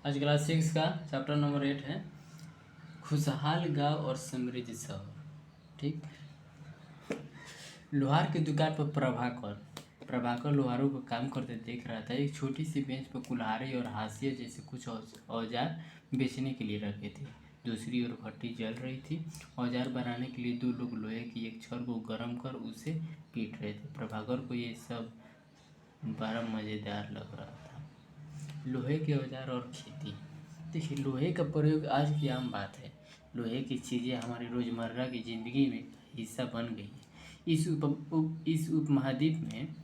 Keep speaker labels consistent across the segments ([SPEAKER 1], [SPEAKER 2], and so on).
[SPEAKER 1] आज क्लास 6 का chapter number 8 है खुशहाल गांव और समृद्ध शहर। ठीक। लोहार की दुकान पर प्रभाकर लोहारों को काम करते देख रहा था। एक छोटी सी बेंच पर कुल्हाड़ी और हाशिए जैसे कुछ औजार बेचने के लिए रखे थे। दूसरी ओर भट्टी जल रही थी। औजार बनाने के लिए दो लोग लोहे की एक छड़ को गर्म कर उसे पीट रहे थे। प्रभाकर को ये सब बड़ा मज़ेदार लग रहा था। लोहे के औजार और खेती। देखिए, लोहे का प्रयोग आज की आम बात है। लोहे की चीज़ें हमारी रोज़मर्रा की ज़िंदगी में हिस्सा बन गई है। इस उपमहाद्वीप में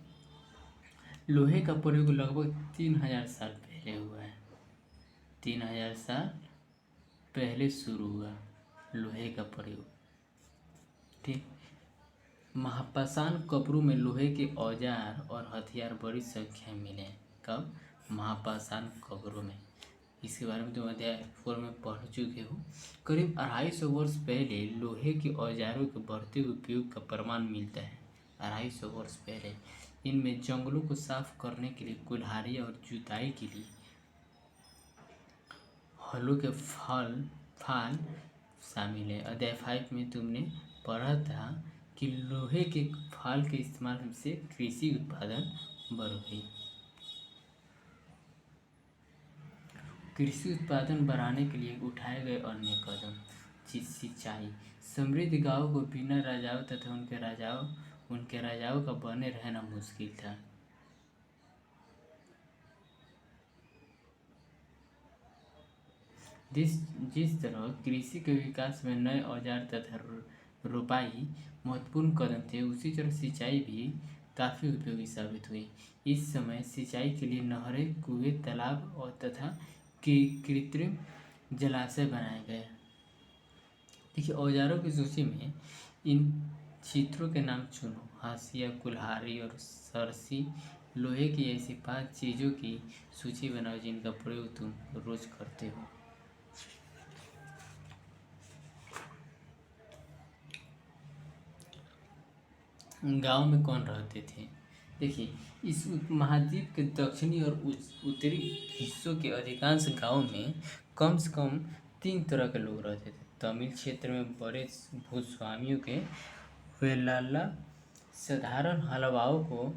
[SPEAKER 1] लोहे का प्रयोग लगभग 3000 साल पहले हुआ है। 3000 साल पहले शुरू हुआ लोहे का प्रयोग। ठीक। महापाषाण कब्रों में लोहे के औजार और हथियार बड़ी संख्या में मिले। कब? महापाषाण कब्रों में। इसके बारे में तुम अध्याय 4 में पढ़ चुके हो। करीब 250 वर्ष पहले लोहे के औजारों के बढ़ते उपयोग का प्रमाण मिलता है। 250 वर्ष पहले इनमें जंगलों को साफ करने के लिए कुल्हाड़ी और जुताई के लिए हलों के फाल शामिल है। अध्याय 5 में तुमने पढ़ा था कि लोहे के फाल के इस्तेमाल से कृषि उत्पादन बढ़ गई। कृषि उत्पादन बढ़ाने के लिए उठाए गए अन्य कदम। सिंचाई। समृद्ध गांवों को बिना राजाओं तथा उनके राजाओं का बने रहना मुश्किल था। जिस तरह कृषि के विकास में नए औजार तथा रोपाई महत्वपूर्ण कदम थे, उसी तरह सिंचाई भी काफ़ी उपयोगी साबित हुई। इस समय सिंचाई के लिए नहरें, कुएं, तालाब और तथा कृत्रिम जलाशय बनाए गए। देखिए, औजारों की सूची में इन चित्रों के नाम चुनो। हाशिया, कुल्हाड़ी और सरसी। लोहे की ऐसी 5 चीज़ों की सूची बनाओ जिनका प्रयोग तुम रोज करते हो। गांव में कौन रहते थे? देखिए, इस उपमहाद्वीप के दक्षिणी और उत्तरी हिस्सों के अधिकांश गांवों में कम से कम 3 तरह के लोग रहते थे। तमिल क्षेत्र में बड़े भूस्वामियों के वेलाला, साधारण हलवाओं को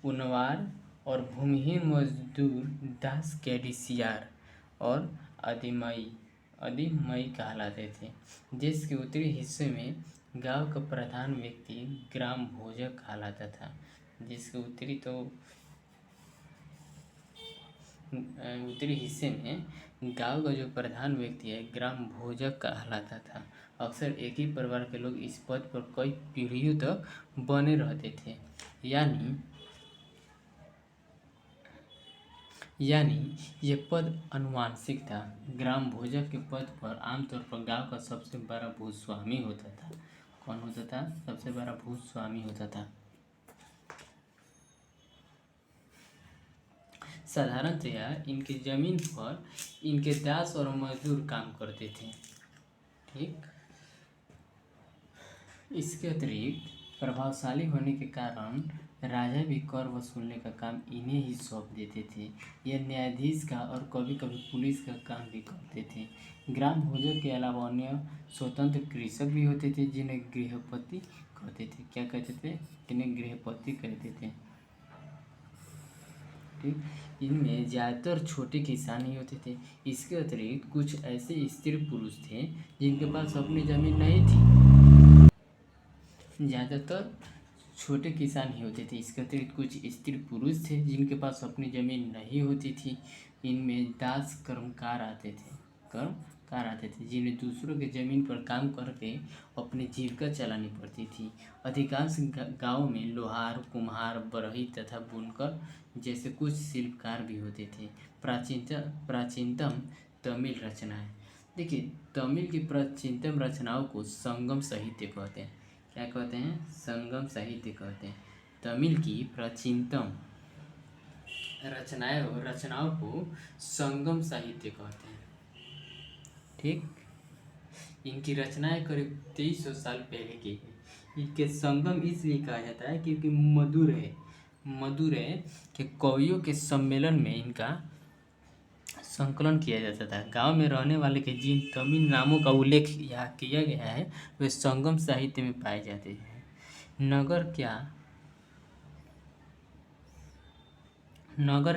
[SPEAKER 1] उनवार और भूमिहीन मजदूर दास कैडिसियार और आदिमई कहलाते थे। देश के उत्तरी हिस्से में गांव का प्रधान व्यक्ति ग्राम भोजक कहलाता था। जिसके उत्तरी हिस्से में गांव का जो प्रधान व्यक्ति है ग्राम भोजक कहलाता था। अक्सर एक ही परिवार के लोग इस पद पर कई पीढ़ियों तक बने रहते थे। यानी ये पद अनुवांशिक था। ग्राम भोजक के पद पर आमतौर पर गांव का सबसे बड़ा भूस्वामी होता था। कौन होता था? सबसे बड़ा भूस्वामी होता था। साधारणतया इनकी जमीन पर इनके दास और मजदूर काम करते थे। ठीक। इसके अतिरिक्त प्रभावशाली होने के कारण राजा भी कर वसूलने का काम इन्हें ही सौंप देते थे। यह न्यायाधीश का और कभी कभी पुलिस का काम भी करते थे। ग्राम भोजक के अलावा अन्य स्वतंत्र कृषक भी होते थे जिन्हें गृहपति कहते थे। क्या कहते थे? जिन्हें गृहपति कहते थे। ठीक। इनमें ज़्यादातर छोटे किसान ही होते थे। इसके अतिरिक्त कुछ ऐसे स्त्री पुरुष थे जिनके पास अपनी ज़मीन नहीं थी। ज़्यादातर छोटे किसान ही होते थे। इसके अतिरिक्त कुछ स्त्री पुरुष थे जिनके पास अपनी ज़मीन नहीं होती थी। इनमें दास कर्मकार आते थे जिन्हें दूसरों के ज़मीन पर काम करके अपनी जीविका चलानी पड़ती थी। अधिकांश गाँव में लोहार, कुम्हार, बरही तथा बुनकर जैसे कुछ शिल्पकार भी होते थे। प्राचीनतम तमिल रचनाएं। देखिए, तमिल की प्राचीनतम रचनाओं को संगम साहित्य कहते हैं। क्या कहते हैं? संगम साहित्य कहते हैं। तमिल की प्राचीनतम रचनाओं को संगम साहित्य कहते हैं। ठीक। इनकी रचनाएं करीब 2300 साल पहले की गई। इनके संगम इसलिए कहा जाता है क्योंकि मदुरै के कवियों के सम्मेलन में इनका संकलन किया जाता था। गांव में रहने वाले के जिन तमिल नामों का उल्लेख यहाँ किया गया है वे संगम साहित्य में पाए जाते हैं। नगर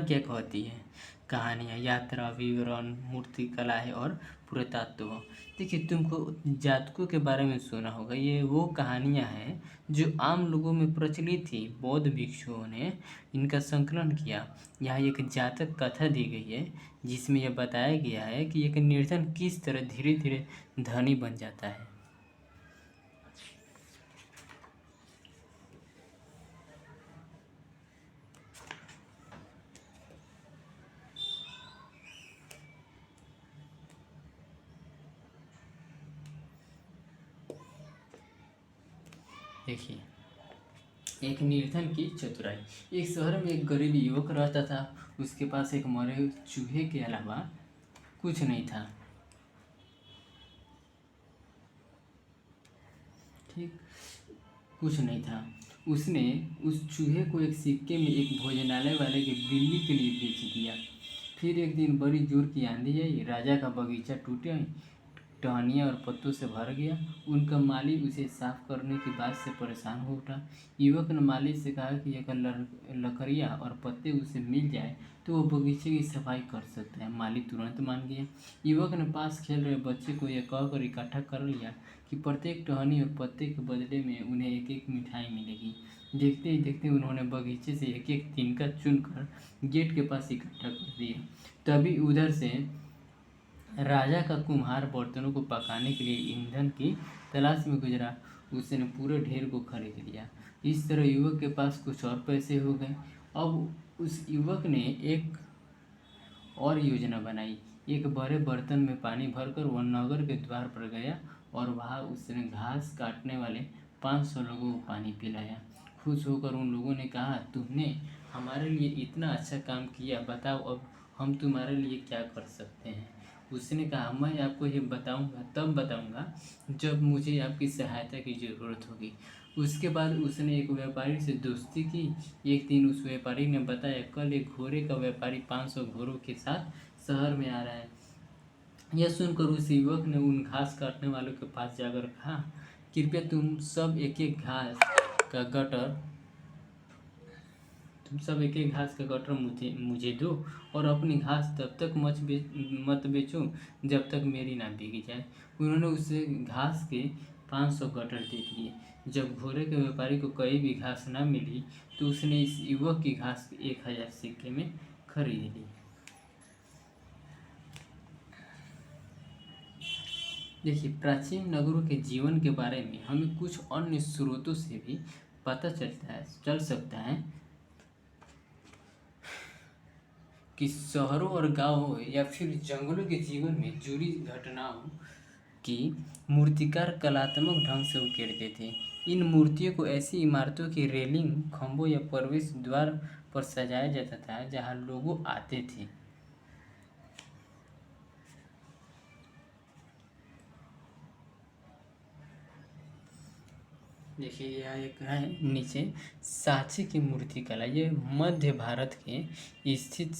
[SPEAKER 1] क्या कहती है? कहानियाँ, यात्रा, विवरण, मूर्ति कलाएँ और पुरातत्व। देखिए, तुमको जातकों के बारे में सुना होगा। ये वो कहानियाँ हैं जो आम लोगों में प्रचलित थी। बौद्ध भिक्षुओं ने इनका संकलन किया। यहाँ एक जातक कथा दी गई है जिसमें यह बताया गया है कि एक निर्धन किस तरह धीरे धीरे धनी बन जाता है। देखिए, एक निर्धन की चतुराई। एक शहर में एक गरीब युवक रहता था। उसके पास एक मरे हुए चूहे के अलावा कुछ नहीं था। ठीक, कुछ नहीं था। उसने उस चूहे को एक सिक्के में एक भोजनालय वाले के बिल्ली के लिए बेच दिया। फिर एक दिन बड़ी जोर की आंधी आई। राजा का बगीचा टूटे, टहनियाँ और पत्तों से भर गया। उनका माली उसे साफ करने की बात से परेशान हो उठा। युवक ने माली से कहा कि अगर लकड़ियाँ और पत्ते उसे मिल जाए तो वो बगीचे की सफाई कर सकता है। माली तुरंत मान गया। युवक ने पास खेल रहे बच्चे को यह कहकर इकट्ठा कर लिया कि प्रत्येक टहनी और पत्ते के बदले में उन्हें एक एक मिठाई मिलेगी। देखते ही देखते उन्होंने बगीचे से एक एक तिनका चुनकर गेट के पास इकट्ठा कर दिया। तभी उधर से राजा का कुम्हार बर्तनों को पकाने के लिए ईंधन की तलाश में गुजरा। उसने पूरे ढेर को खरीद लिया। इस तरह युवक के पास कुछ और पैसे हो गए। अब उस युवक ने एक और योजना बनाई। एक बड़े बर्तन में पानी भरकर वह नगर के द्वार पर गया और वहाँ उसने घास काटने वाले 500 लोगों को पानी पिलाया। खुश होकर उन लोगों ने कहा, तुमने हमारे लिए इतना अच्छा काम किया, बताओ अब हम तुम्हारे लिए क्या कर सकते हैं। उसने कहा, मैं आपको ये बताऊंगा, तब बताऊंगा जब मुझे आपकी सहायता की ज़रूरत होगी। उसके बाद उसने एक व्यापारी से दोस्ती की। एक दिन उस व्यापारी ने बताया, कल एक घोड़े का व्यापारी 500 घोड़ों के साथ शहर में आ रहा है। यह सुनकर उस युवक ने उन घास काटने वालों के पास जाकर कहा, कृपया तुम सब एक एक घास का गट्ठर मुझे दो और अपनी घास तब तक मत बेचो जब तक मेरी ना बिक जाए। उन्होंने उसे घास के 500 गट्ठर दे दिए। जब घोड़े के व्यापारी को कहीं भी घास न मिली तो उसने इस युवक की घास 1000 सिक्के में खरीद ली। देखिए, प्राचीन नगरों के जीवन के बारे में हमें कुछ अन्य स्रोतों से भी पता चल सकता है कि शहरों और गांवों या फिर जंगलों के जीवन में जुड़ी घटनाओं की मूर्तिकार कलात्मक ढंग से उकेरते थे। इन मूर्तियों को ऐसी इमारतों की रेलिंग, खंभों या प्रवेश द्वार पर सजाया जाता था जहां लोग आते थे। देखिए, यह एक है नीचे सांची की मूर्ति कला। ये मध्य भारत के स्थित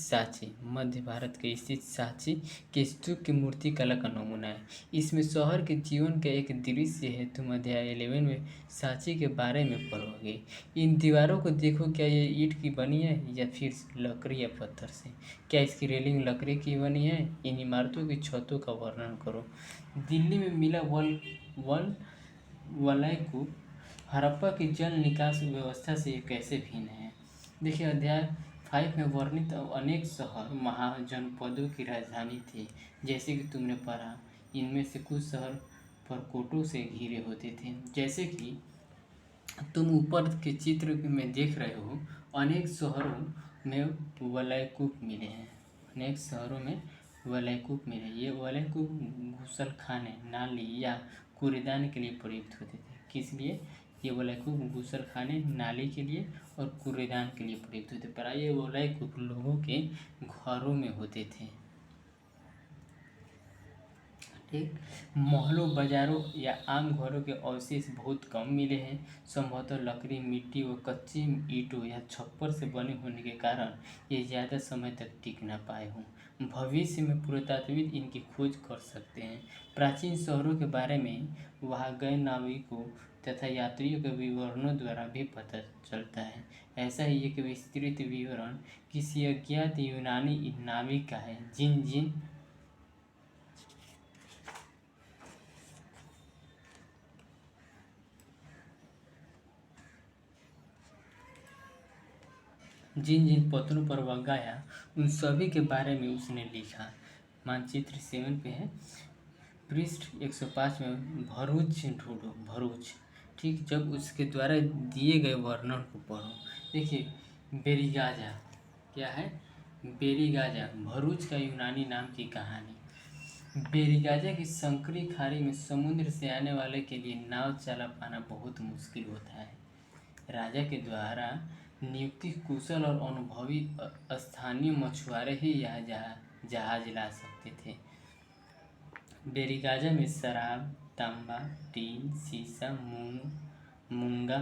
[SPEAKER 1] सांची के स्तूप की मूर्ति कला का नमूना है। इसमें शहर के जीवन का एक दृश्य है। तुम अध्याय 11 में सांची के बारे में पढ़ोगे। इन दीवारों को देखो, क्या ये ईंट की बनी है या फिर लकड़ी या पत्थर से? क्या इसकी रेलिंग लकड़ी की बनी है? इन इमारतों की छतों का वर्णन करो। दिल्ली में मिला वलय कूप हड़प्पा की जल निकास व्यवस्था से कैसे भिन्न है? देखिए, अध्याय 5 में वर्णित अनेक शहर महाजनपदों की राजधानी थे। जैसे कि तुमने पढ़ा, इनमें से कुछ शहर परकोटों से घिरे होते थे। जैसे कि तुम ऊपर के चित्र में देख रहे हो, अनेक शहरों में वलयकूप मिले हैं। ये वलयकूप घुसलखाने, नाली या कूड़ेदान के लिए प्रयुक्त होते थे। किस लिए? ये वलयकूप घुसलखाने, नाली के लिए और कूड़ेदान के लिए प्रयुक्त होते। पर ये वलयकूप लोगों के घरों में होते थे। ठीक, महलों, बाजारों या आम घरों के अवशेष बहुत कम मिले हैं। संभवतः लकड़ी, मिट्टी व कच्ची ईंटों या छप्पर से बने होने के कारण ये ज़्यादा समय तक टिक न पाए हों। भविष्य में पुरातात्विद इनकी खोज कर सकते हैं। प्राचीन शहरों के बारे में वहाँ गए नाविकों तथा यात्रियों के विवरणों द्वारा भी पता चलता है। ऐसा ही एक विस्तृत विवरण किसी अज्ञात यूनानी नाविक का है, जिन जिन जिन जिन पत्रों पर वह गया उन सभी के बारे में उसने लिखा। मानचित्र 7 पे है, पृष्ठ 105 में भरूच ढूंढो, भरूच। ठीक, जब उसके द्वारा दिए गए वर्णन को पढ़ो। देखिए, बेरीगाजा क्या है? बेरीगाजा भरूच का यूनानी नाम की कहानी। बेरीगाजा की संकरी खाड़ी में समुद्र से आने वाले के लिए नाव चला पाना बहुत मुश्किल होता है। राजा के द्वारा नियुक्त कुशल और अनुभवी स्थानीय मछुआरे ही यह जहाज ला सकते थे। बेरीगाजा में शराब, तांबा, टीन, शीशा, मूंगा,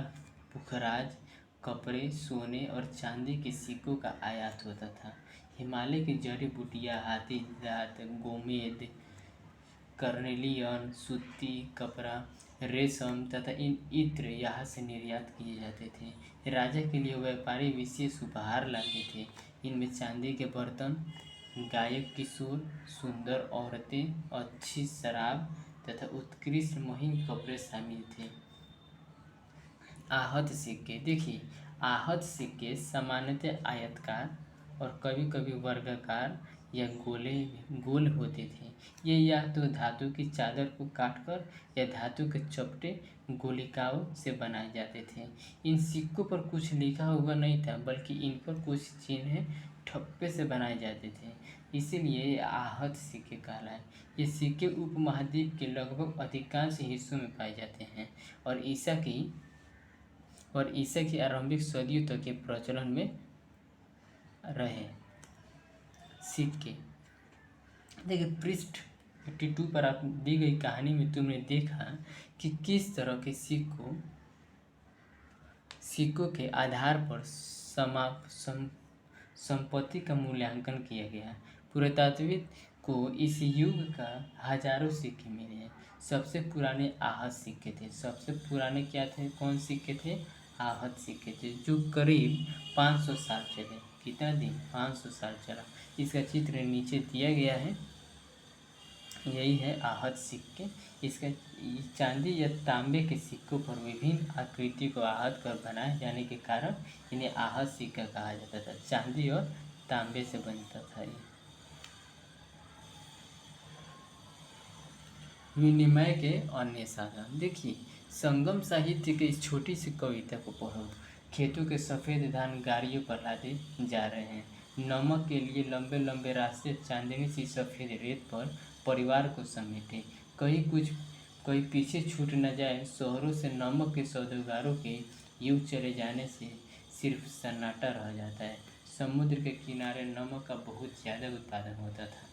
[SPEAKER 1] पुखराज, कपड़े, सोने और चांदी के सिक्कों का आयात होता था। हिमालय की जड़ी बूटियां, हाथी दांत, गोमेद, कर्नेलियन, सूती कपड़ा, रेशम तथा इन इत्र यहाँ से निर्यात किए जाते थे। राजा के लिए व्यापारी विशेष उपहार लाते थे। इनमें चांदी के बर्तन, गायक किशोर, सुंदर औरतें, अच्छी शराब तथा उत्कृष्ट महीन कपड़े शामिल थे। आहत सिक्के, देखिए, आहत सिक्के सामान्यतः आयताकार और कभी कभी वर्गाकार या गोल होते थे। ये या तो धातु की चादर को काटकर या धातु के चपटे गोलिकाओं से बनाए जाते थे। इन सिक्कों पर कुछ लिखा हुआ नहीं था, बल्कि इन पर कुछ चिन्ह ठप्पे से बनाए जाते थे, इसीलिए ये आहत सिक्के कहलाए। ये सिक्के उपमहाद्वीप के लगभग अधिकांश हिस्सों में पाए जाते हैं और ईसा की आरंभिक सदियों तक के प्रचलन में रहे। सिक्के, देखिए, पृष्ठ 52 पर आप दी गई कहानी में तुमने देखा कि किस तरह के सिक्कों के आधार पर संपत्ति का मूल्यांकन किया गया। पुरातात्विद को इस युग का हजारों सिक्के मिले हैं। सबसे पुराने आहत सिक्के थे। सबसे पुराने क्या थे? कौन सिक्के थे? आहत सिक्के थे, जो करीब 500 साल चले। कितना दिन? 500 साल चला। इसका चित्र नीचे दिया गया है, यही है आहत सिक्के। इसका चांदी या तांबे के सिक्कों पर विभिन्न आकृति को आहत कर बनाए जाने के कारण इन्हें आहत सिक्का कहा जाता था। चांदी और तांबे से बनता था ये। विनिमय के अन्य साधन, देखिए, संगम साहित्य की इस छोटी सी कविता को पढ़ो। खेतों के सफ़ेद धान गाड़ियों पर लादे जा रहे हैं। नमक के लिए लंबे लंबे रास्ते चांदनी सी सफ़ेद रेत पर परिवार को समेटे। कोई पीछे छूट न जाए। शहरों से नमक के सौदागरों के युग चले जाने से सिर्फ सन्नाटा रह जाता है। समुद्र के किनारे नमक का बहुत ज़्यादा उत्पादन होता था।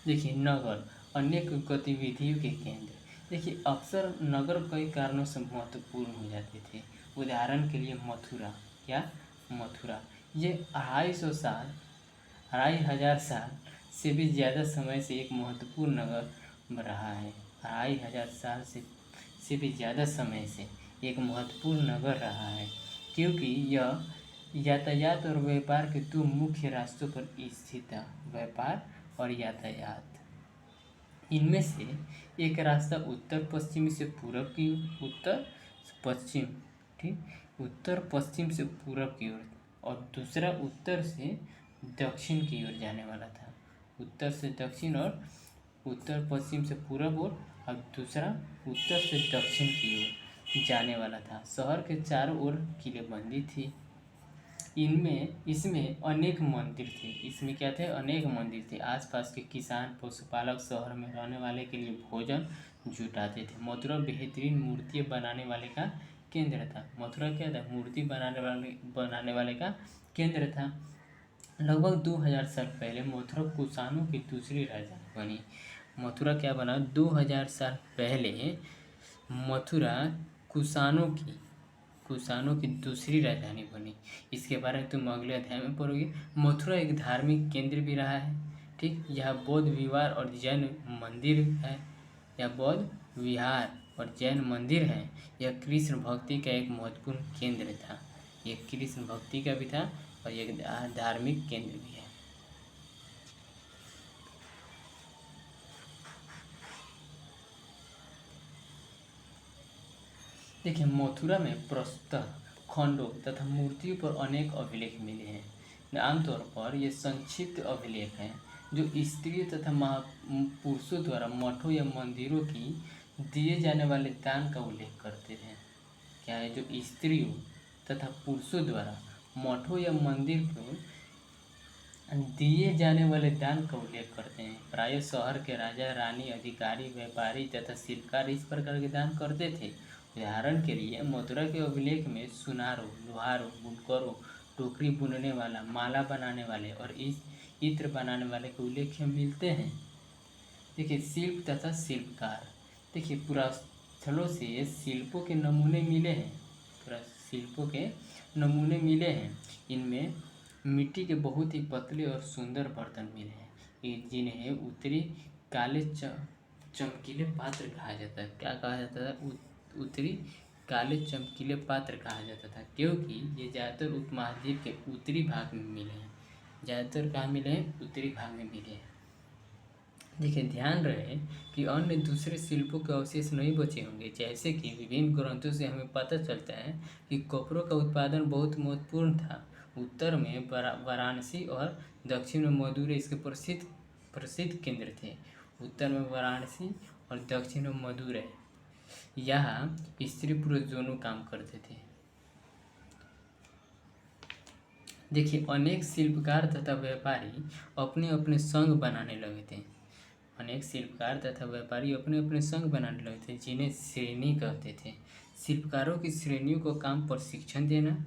[SPEAKER 1] देखिए, नगर अनेक गतिविधियों के केंद्र। देखिए, अक्सर नगर कई कारणों से महत्वपूर्ण हो जाते थे। उदाहरण के लिए मथुरा, क्या? मथुरा, ये 2,500 साल से भी ज़्यादा समय से एक महत्वपूर्ण नगर रहा है। 2,500 साल से भी ज़्यादा समय से एक महत्वपूर्ण नगर रहा है, क्योंकि यह यातायात और व्यापार के दो मुख्य रास्तों पर स्थित था। व्यापार और यातायात, इनमें से एक रास्ता उत्तर पश्चिम से पूरब की ओर, उत्तर पश्चिम, ठीक, उत्तर पश्चिम से पूरब की ओर, और दूसरा उत्तर से दक्षिण की ओर जाने वाला था। उत्तर से दक्षिण और उत्तर पश्चिम से पूरब और दूसरा उत्तर से दक्षिण की ओर जाने वाला था। शहर के चारों ओर किलेबंदी थी। इसमें अनेक मंदिर थे। इसमें क्या थे? अनेक मंदिर थे। आसपास के किसान, पशुपालक शहर में रहने वाले के लिए भोजन जुटाते थे। मथुरा बेहतरीन मूर्तियाँ बनाने वाले का केंद्र था। मथुरा क्या था? मूर्ति बनाने वाले का केंद्र था। लगभग 2000 साल पहले मथुरा कुषाणों की दूसरी राजधानी बनी। मथुरा क्या बना? 2000 साल पहले मथुरा कुषाणों की दूसरी राजधानी बनी। इसके बारे में तुम अगले अध्याय में पढ़ोगे। मथुरा एक धार्मिक केंद्र भी रहा है, ठीक। यहाँ बौद्ध विहार और जैन मंदिर है। यह कृष्ण भक्ति का एक महत्वपूर्ण केंद्र था। यह कृष्ण भक्ति का भी था और एक धार्मिक केंद्र भी है। देखिए, मथुरा में प्रस्तुत खंडों तथा मूर्तियों पर अनेक अभिलेख मिले हैं। आमतौर पर ये संक्षिप्त अभिलेख हैं जो स्त्रियों तथा महापुरुषों द्वारा मठों या मंदिरों की दिए जाने वाले दान का उल्लेख करते हैं। क्या है? जो स्त्रियों तथा पुरुषों द्वारा मठों या मंदिर को दिए जाने वाले दान का उल्लेख करते हैं। प्रायः शहर के राजा, रानी, अधिकारी, व्यापारी तथा शिल्पकार इस प्रकार के दान करते थे। उदाहरण के लिए मथुरा के अभिलेख में सुनारों, लोहारों, बुनकरों, टोकरी बुनने वाला, माला बनाने वाले और इत्र बनाने वाले के उल्लेख मिलते हैं। देखिए, शिल्प तथा शिल्पकार। देखिए, पुरास्थलों से शिल्पों के नमूने मिले हैं। इनमें मिट्टी के बहुत ही पतले और सुंदर बर्तन मिले हैं, जिन्हें उत्तरी काले चमकीले पात्र कहा जाता है। क्या कहा जाता था? उत्तरी काले चमकीले पात्र कहा जाता था, क्योंकि ये ज़्यादातर उपमहाद्वीप के उत्तरी भाग में मिले हैं। ज़्यादातर कहाँ मिले हैं? उत्तरी भाग में मिले हैं। देखिए, ध्यान रहे कि अन्य दूसरे शिल्पों के अवशेष नहीं बचे होंगे। जैसे कि विभिन्न ग्रंथों से हमें पता चलता है कि कपड़ों का उत्पादन बहुत महत्वपूर्ण था। उत्तर में वाराणसी और दक्षिण में मदुरै इसके प्रसिद्ध केंद्र थे। उत्तर में वाराणसी और दक्षिण में मदुरै। यहाँ स्त्री पुरुष दोनों काम करते थे। देखिए, अनेक शिल्पकार तथा व्यापारी अपने अपने संघ बनाने लगे थे। जिन्हें श्रेणी कहते थे। शिल्पकारों की श्रेणियों को काम प्रशिक्षण देना,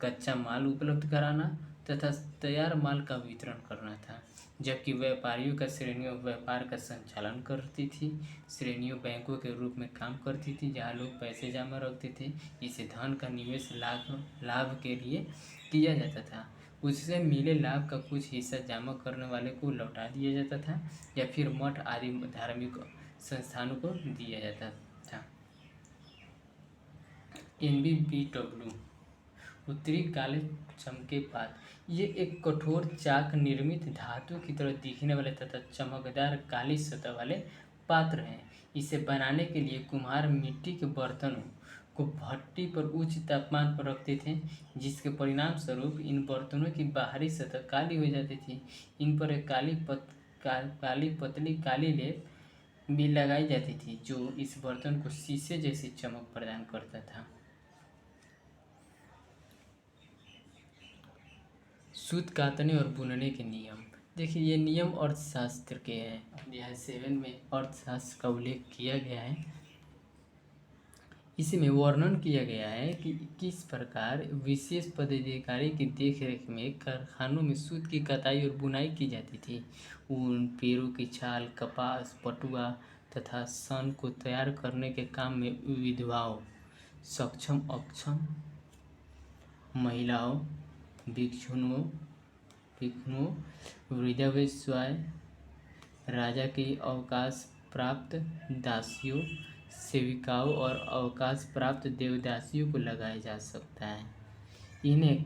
[SPEAKER 1] कच्चा माल उपलब्ध कराना तथा तैयार माल का वितरण करना था। जबकि व्यापारियों का श्रेणियों व्यापार का संचालन करती थी। श्रेणियों बैंकों के रूप में काम करती थी, जहाँ लोग पैसे जमा रखते थे। इसे धन का निवेश लाभ के लिए किया जाता था। उससे मिले लाभ का कुछ हिस्सा जमा करने वाले को लौटा दिया जाता था या फिर मठ आदि धार्मिक संस्थानों को दिया जाता था। NBBW उत्तरी काले चमके पात्र। ये एक कठोर चाक निर्मित धातु की तरह दिखने वाले तथा चमकदार काली सतह वाले पात्र हैं। इसे बनाने के लिए कुम्हार मिट्टी के बर्तनों को भट्टी पर उच्च तापमान पर रखते थे, जिसके परिणाम स्वरूप इन बर्तनों की बाहरी सतह काली हो जाती थी। इन पर एक पतली काली लेप भी लगाई जाती थी, जो इस बर्तन को शीशे जैसी चमक प्रदान करता था। सूत कातने और बुनने के नियम। देखिए, ये नियम अर्थशास्त्र के हैं। अध्याय 7 में अर्थशास्त्र का उल्लेख किया गया है। इसमें वर्णन किया गया है कि किस प्रकार विशेष पदाधिकारी की देखरेख में कारखानों में सूत की कताई और बुनाई की जाती थी। ऊन, पेड़ों की छाल, कपास, पटुआ तथा सन को तैयार करने के काम में विधवाओं, सक्षम अक्षम महिलाओं, भिक्षुओं, वृद्धावस्थाएं, राजा की अवकाश प्राप्त दासियों, सेविकाओं और अवकाश प्राप्त देवदासियों को लगाया जा सकता है। इन्हें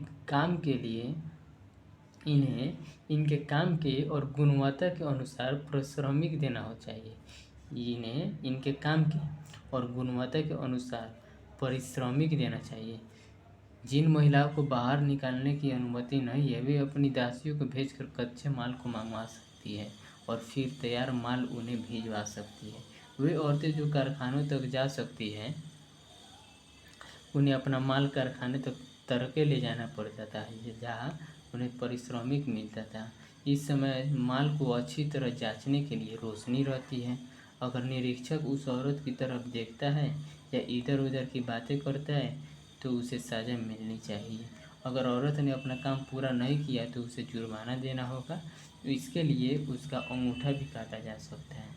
[SPEAKER 1] इनके काम के और गुणवत्ता के अनुसार पारिश्रमिक देना हो चाहिए। इनके काम के और गुणवत्ता के अनुसार पारिश्रमिक देना चाहिए। जिन महिलाओं को बाहर निकालने की अनुमति नहीं है, वे अपनी दासियों को भेजकर कच्चे माल को मंगवा सकती है और फिर तैयार माल उन्हें भिजवा सकती है। वे औरतें जो कारखानों तक जा सकती हैं, उन्हें अपना माल कारखाने तक तरके ले जाना पड़ता था, जहाँ उन्हें पारिश्रमिक मिलता था। इस समय माल को अच्छी तरह जांचने के लिए रोशनी रहती है। अगर निरीक्षक उस औरत की तरफ देखता है या इधर उधर की बातें करता है तो उसे सजा मिलनी चाहिए। अगर औरत ने अपना काम पूरा नहीं किया तो उसे जुर्माना देना होगा। तो इसके लिए उसका अंगूठा भी काटा जा सकता है।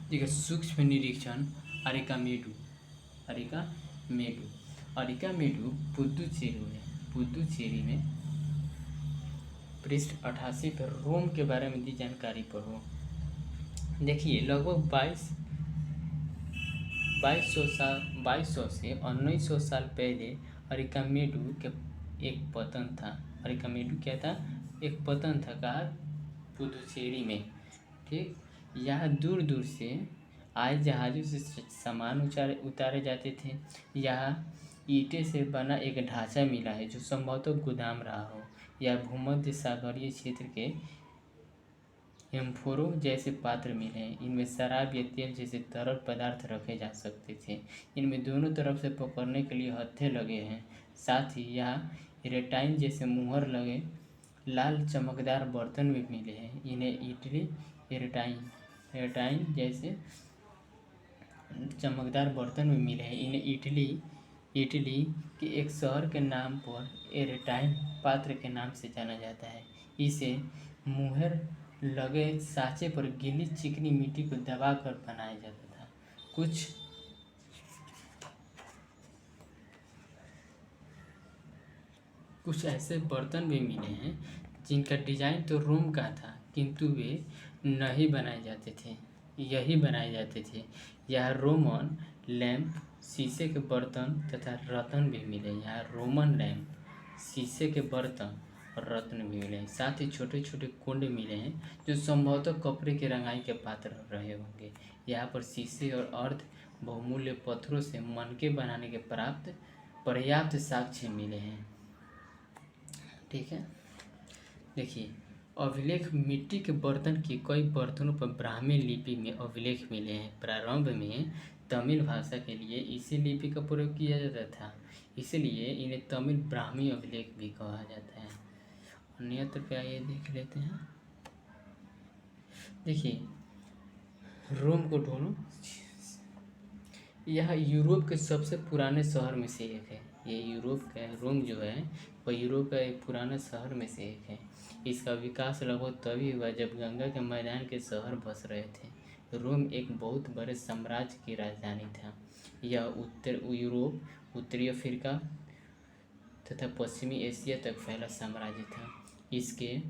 [SPEAKER 1] देखिए सूक्ष्म निरीक्षण अरिकामेडु अरिकामेडु पुदुचेरी में पृष्ठ 88 पर रोम के बारे में दी जानकारी पढ़ो। देखिए लगभग 2200 से 1900 साल पहले अरिकामेडु के एक पतन था। अरिकामेडु क्या था? एक पतन था। कहा? पुदुचेरी में। ठीक, यहाँ दूर दूर से आए जहाज़ों से सामान उतारे जाते थे। यहाँ ईंटें से बना एक ढांचा मिला है जो संभवतः गोदाम रहा हो, या भूमध्य सागरीय क्षेत्र के एम्फोरों जैसे पात्र मिले हैं। इनमें शराब या तेल जैसे तरल पदार्थ रखे जा सकते थे। इनमें दोनों तरफ से पकड़ने के लिए हत्थे लगे हैं। साथ ही यहाँ रेटाइन जैसे मुहर लगे लाल चमकदार बर्तन भी मिले हैं। इन्हें इटली रेटाइन जैसे चमकदार बर्तन भी मिले हैं। इन्हें इटली के एक शहर के नाम पर एरेटाइन पात्र के नाम से जाना जाता है। इसे मुहर लगे साँचे पर गीली चिकनी मिट्टी को दबाकर बनाया जाता था। कुछ ऐसे बर्तन भी मिले हैं जिनका डिजाइन तो रोम का था, किंतु वे यही बनाए जाते थे। यह रोमन लैंप, शीशे के बर्तन तथा रत्न भी मिले। यहाँ रोमन लैंप, शीशे के बर्तन और रत्न भी मिले हैं। साथ ही छोटे छोटे कुंड मिले हैं जो संभवतः कपड़े के रंगाई के पात्र रहे होंगे। यहाँ पर शीशे और अर्ध बहुमूल्य पत्थरों से मनके बनाने के पर्याप्त साक्ष्य मिले हैं। ठीक है, देखिए अभिलेख मिट्टी के बर्तन की कई बर्तनों पर ब्राह्मी लिपि में अभिलेख मिले हैं। प्रारंभ में तमिल भाषा के लिए इसी लिपि का प्रयोग किया जाता था, इसलिए इन्हें तमिल ब्राह्मी अभिलेख भी कहा जाता है। अन्यत्र पे आइए देख लेते हैं। देखिए रोम को ढूंढो। यह यूरोप के सबसे पुराने शहर में से एक है। ये यूरोप का रोम जो है वह यूरोप का एक पुराना शहर में से एक है। इसका विकास लगभग तभी हुआ जब गंगा के मैदान के शहर बस रहे थे। रोम एक बहुत बड़े साम्राज्य की राजधानी था। यह उत्तर यूरोप, उत्तरी अफ्रीका तथा पश्चिमी एशिया तक फैला साम्राज्य था। इसके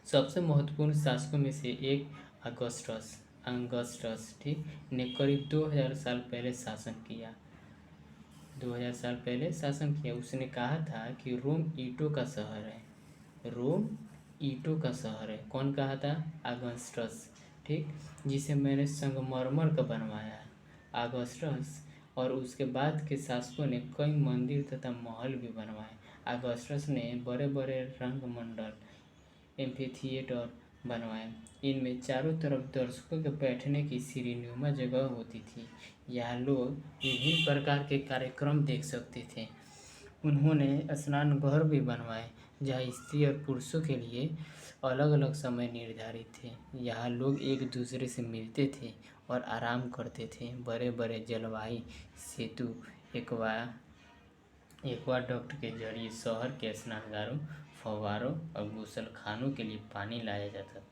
[SPEAKER 1] सबसे महत्वपूर्ण शासकों में से एक अगस्टस ठीक ने करीब 2000 साल पहले शासन किया। 2000 साल पहले शासन किया। उसने कहा था कि रोम ईंटों का शहर है। रोम ईंटों का शहर है। कौन कहा था? अगस्टस, ठीक, जिसे मैंने संगमरमर का बनवाया। अगस्टस और उसके बाद के शासकों ने कई मंदिर तथा महल भी बनवाए। अगस्टस ने बड़े बड़े रंगमंडल, एम्फीथिएटर बनवाए। इनमें चारों तरफ दर्शकों के बैठने की सीढ़ीनुमा जगह होती थी। यहाँ लोग विभिन्न प्रकार के कार्यक्रम देख सकते थे। उन्होंने स्नान घर भी बनवाए जहाँ स्त्री और पुरुषों के लिए अलग अलग समय निर्धारित थे। यहाँ लोग एक दूसरे से मिलते थे और आराम करते थे। बड़े बड़े जलवायु सेतु, एक्वाडक्ट के जरिए शहर के स्नानघरों, फव्वारों और गुसलखानों के लिए पानी लाया जाता था।